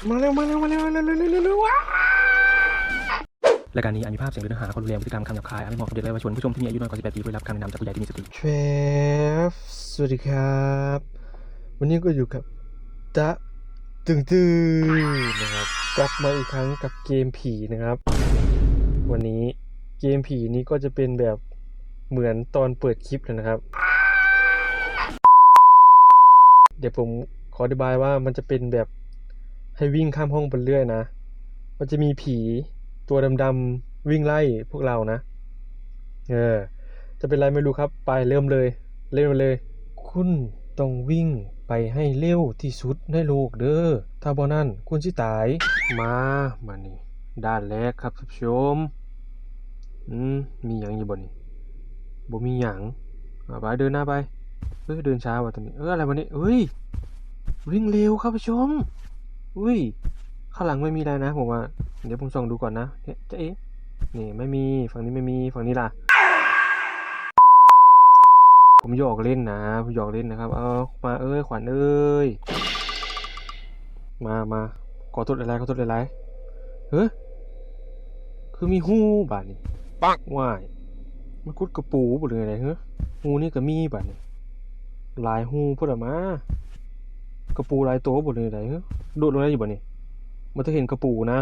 มาเร็วมาเร็วมาเร็วมาเร็วเร็วเร็วเร็วว้ารายการนี้อาจมีภาพเสียงหรือเนื้อหาความรุนแรงพฤติกรรมคำหยาบคายอาจไม่เหมาะกับเด็กและเยาวชนผู้ชมที่มีอายุน้อยกว่า18 ปีควรรับคำแนะนำจากผู้ใหญ่ที่มีสติครับสวัสดีครับวันนี้ก็อยู่กับตะตึงนะครับกลับมาอีกครั้งกับเกมผีนะครับวันนี้เกมผีนี้ก็จะเป็นแบบเหมือนตอนเปิดคลิปเลยนะครับเดี๋ยวผมขออธิบายว่ามันจะเป็นแบบให้วิ่งข้ามห้องไปเรื่อยนะมันจะมีผีตัวดำๆวิ่งไล่พวกเรานะจะเป็นไรไม่รู้ครับไปเริ่มเลยเล่นมาเลยคุณต้องวิ่งไปให้เร็วที่สุดในโลกเด้อถ้าบ่นั่นคุณสิตายมานี่ด้านแรกครับท่านผู้ชมมีหยังอยู่บ่นี่บ่มีหยังไปเดินหน้าไปเดินช้าว่ะตอนนี้อะไรวะนี่วิ่งเร็วครับผู้ชมข้างหลังไม่มีอะไรนะผมว่าเดี๋ยวผมส่องดูก่อนนะจะนี่ไม่มีฝั่งนี้ไม่มีฝั่งนี้ล่ะผมหยอกเล่นนะผมหยอกเล่นนะครับเอามาขวัญมาขอโทษอะไรคือมีหูบาดนี่ปักว่ายมันกุดกระปูบ่เลยอะไรหูนี่ก็มีบาดนี่ลายหูพุ่นมากระปูลายโตบ่เลยอะไรโดดลงได้อยู่บ่นี่มันจะเห็นกระปูนะ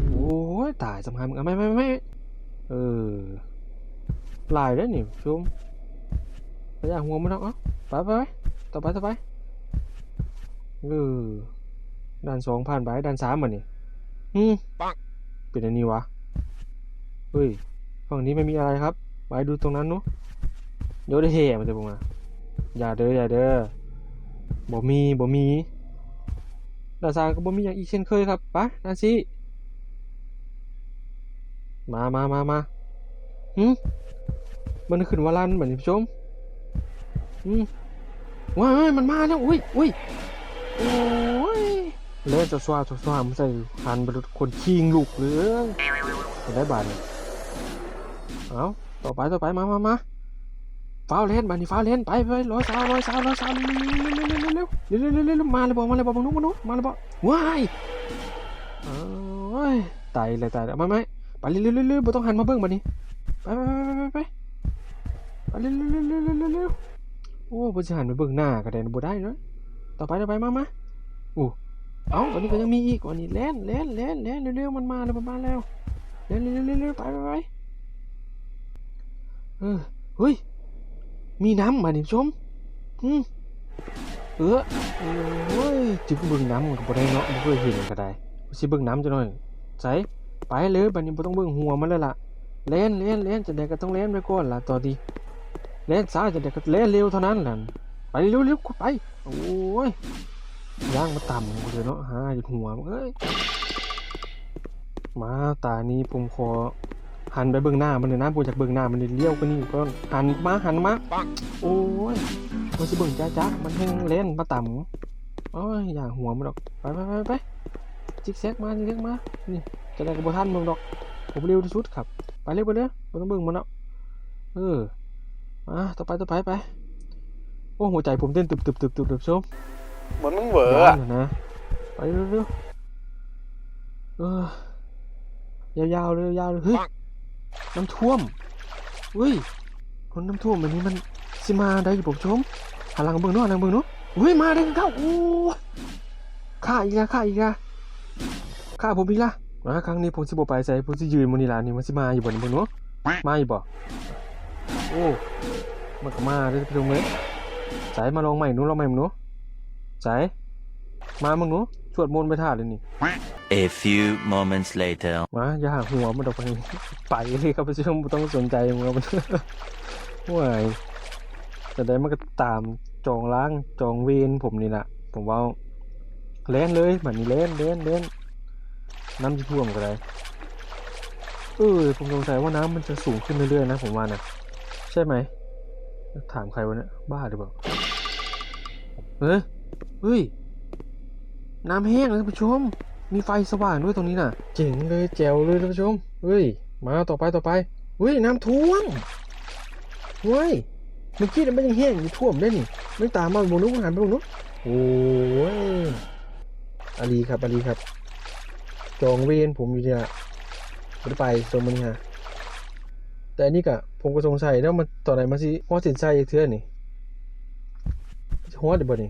โอ้ยตายสำคัญมึงไม่ลายได้นี่ชมไปอย่างหัวมันเนาะไปต่อไปด่าน2ผ่านไปด่าน3มันนี่ปักเป็นอันนี้วะฝั่งนี้ไม่มีอะไรครับไปดูตรงนั้นเนาะเดี๋ยวได้เห่มันจะบอกมาอย่าเด้อบ่มีด่าน3ก็บ่มีอย่างอีกเช่นเคยครับไปด่าน4มามันขึ้นวาลันเหมือนผู้ชมว้ายมันมาแล้วอุ้ยโอ้ยเล่นจะสว่างมันใส่หันเป็นคนคิงลูกเลยได้บาทเนี่ยเอาต่อไปมาฟ้าเล่นบาทนี่ฟ้าเล่นไปร้อยสาวเร็วมาเลยบอกบังนุ๊กมาเลยบอกว้ายตายเลยไม่ไปเร็วบ่ต้องหันมาเบิ้งบาทนี่ไปเร็วโอ้บริหารไปเบิ่งหน้าก็ได้บ่ได้เนาะต่อไปมาวันนี้ก็ยังมีอีกวันนี้เล่นเร็วมันมาแล้วเร็วไปเฮ้ยมีน้ำมาดิชมโอ้ยจิบเบิ่งน้ำก็บ่ได้เนาะบ่เคยเห็นก็ได้สิเบิ่งน้ำจังหน่อยใส่ไปเลยบัดนี้บ่ต้องเบิ่งหัวมันแล้วล่ะเล่นจะได้ก็ต้องเล่นไปก่อนล่ะต่อดีเล่นซ้ายจะได้ก็เล่นเร็วเท่านั้นล่ะไปเร็วไปโอ้ยย่างมาต่ำเลยเนาะอยู่หัวมาตานี้ผมขอหันไปเบื้องหน้ามันเลยนะผมจากเบื้องหน้ามันเลี้ยวไปนี่ก็หันมาโอ้ยมันจะเบื้องจ้ามันแห้งเล่นมาต่ำอย่าหัวมันดอกไปจิกแซกมานี่จะได้กระบอกท่านมึงดอกผมเร็วที่สุดครับไปเร็วไม่ต้องเบื้องมันเนาะต่อไปไปโอ้หัวใจผมเต้นตึบชมเหมือนมึงเหวอนะไปเร็วๆยาวเลยเฮ้ยน้ำท่วมคนน้ำท่วมแบบนี้มันสิมาได้อยู่ผมชมหันหลังเบิ่งเนาะมาได้เข้าโอ้ฆ่าอีกละฆ่าผมอีกละครั้งนี้ผมสิบ่ไปใส่ผมสิยืนมื้อนี้ล่ะนี่มันสิมาอยู่บ่นี่เบิ่งเนาะมาอยู่บ่โอ้มันก็มาได้ไปตรงนี้สายมาลองใหม่หนูสายมามึงหนูสวดมนต์ไปท่าเลยนี่ A few moments later มาอย่าหาหัวมันออกไปเลยครับผู้ชมไม่ต้องสนใจมันว้ายแต่ได้มันก็ตามจองเวรผมนี่แหละผมว่าเล่นเลยแบบนี้เล่นน้ำจะท่วมกันเลยผมสงสัยว่าน้ำมันจะสูงขึ้นเรื่อยๆนะผมว่านะใช่ไหมถามใครวะเนี่ยบ้าหรือเปล่าเฮ้ยน้ำแห้งเลยท่านผู้ชมมีไฟสว่างด้วยตรงนี้น่ะเจ๋งเลยแจ๋วเลยท่านผู้ชมมาต่อไปน้ำท่วมเมื่อกี้มันยังแห้งอยู่ท่วมได้นี่ไม่ตามมาบนนู้นหันไปบนนู้นโอ้ย อาลีครับอาลีครับจองเวรผมอยู่เนี่ยบ่ได้ไปตรงมันนี่ฮะแต่อันนี้ก็ผมก็สงสัยแล้วมันตอนไหนมันสิฮอดเส้นชัยอีกเทื่อนี่ฮอดได้บ่นี่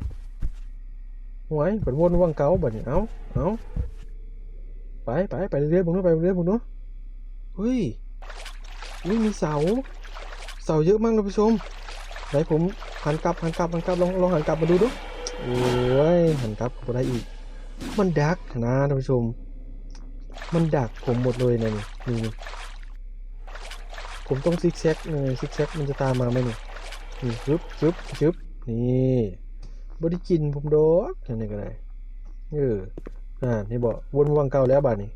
หวยเพิ่นวนวังเก่าบัดนี้เอ้าไปเรื่อยๆผมนู้นไปเรื่อยๆผมนู้นเฮ้ยนี่มีเสาเยอะมากเลยผู้ชมไหนผมหันกลับลองหันกลับมาดูโอ้ยหันกลับก็บ่ได้อีกมันดักนะท่านผู้ชมมันดักผมหมดเลยนะนี่ผมต้องซิกแซกมันจะตามมาไหมนี่ชึบนี่บ่ได้กินผมดอกอย่างนี้ก็ได้นี่บอกวนวังเก่าแล้วบัดนี้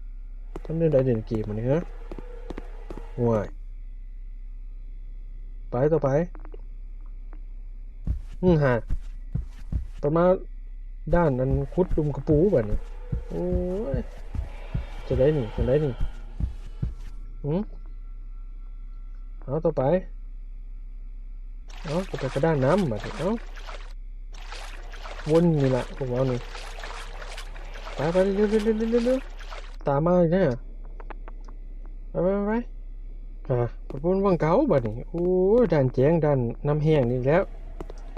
ทำเรื่องใดเด่นเกมมันนี่ฮะห่วยไปต่อไปฮะต่อมาด้านนั้นคุดลุมกระปูบัดนี้โอ้ยจะได้นี่เอาต่อไปก็ด้านน้ำบัดนี้วนนี่แหละผมเอานี่ไปเร็วตามมาอีกเนี่ยไปวนวังเก่าบัดนี้โอ้ยด้านแจ้งด้านน้ำแห้งนี่แล้ว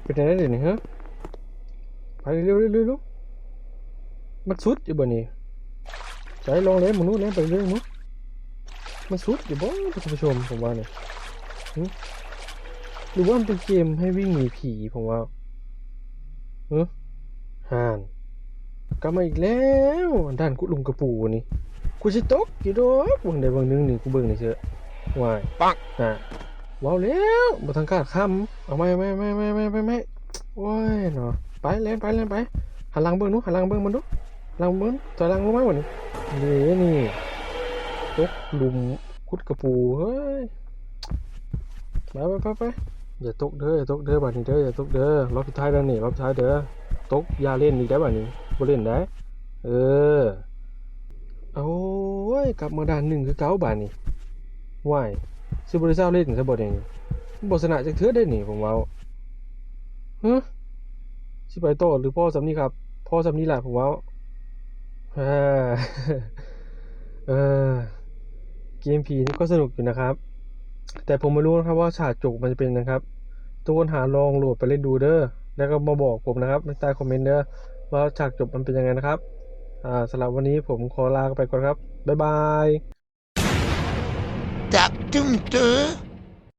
เป็นอะไรเดี๋ยวนี้ฮะไปเร็วมันสุดอยู่บ่นี่ใจลองเลยมึงนู้นเลยไปเรื่อยนู้นมันสุดอยู่บ่ท่านผู้ชมผมว่าเนี่ยหรือว่ามันเป็นเกมให้วิ่งหนีผีผมว่าห่านกลับมาอีกแล้วด้านกุลุมกระปูนี่กูสิตกกี่ดอกบางใดบางหนึงนี่กูเบิ่งนี่เชื่อวายปังว้าวแล้วบ่ทันขาดคำเอาไม่โอ้ยเนาะไปหันหลังเบิ่งนู้หันหลังเบิ่งมันดูหลังเบิ่งถอยหลังลงมาบ่นี่ตกหลุมคุดกระปูเฮ้ยไปอย่าตกเด้อบัดนี้เด้ออย่าตกเด้อรอบสุดท้ายแล้วนี่รอบสุดท้ายเด้อตกอย่าเล่นอีกได้บัดนี้บ่เล่นได้โอ้ยกลับมาด่าน1คือเก่าบัดนี้ว้ายสิบ่ได้เซาเล่นซะบ่ได้นี่บ่ชนะจักเทื่อได้นี่ผมว่าสิไปต่อหรือพ่อสำนี้ครับพ่อสำนี้แหละผมว่าเออเกมผีนี่ก็สนุกอยู่นะครับแต่ผมไม่รู้นะครับว่าฉากจบมันจะเป็นนะครับทุกคนหาลองโหลดไปเล่นดูเด้อแล้วก็มาบอกผมนะครับในใต้คอมเมนต์เด้อว่าฉากจบมันเป็นยังไงนะครับสำหรับวันนี้ผมขอลาไปก่อนครับบ๊ายบาย Doctor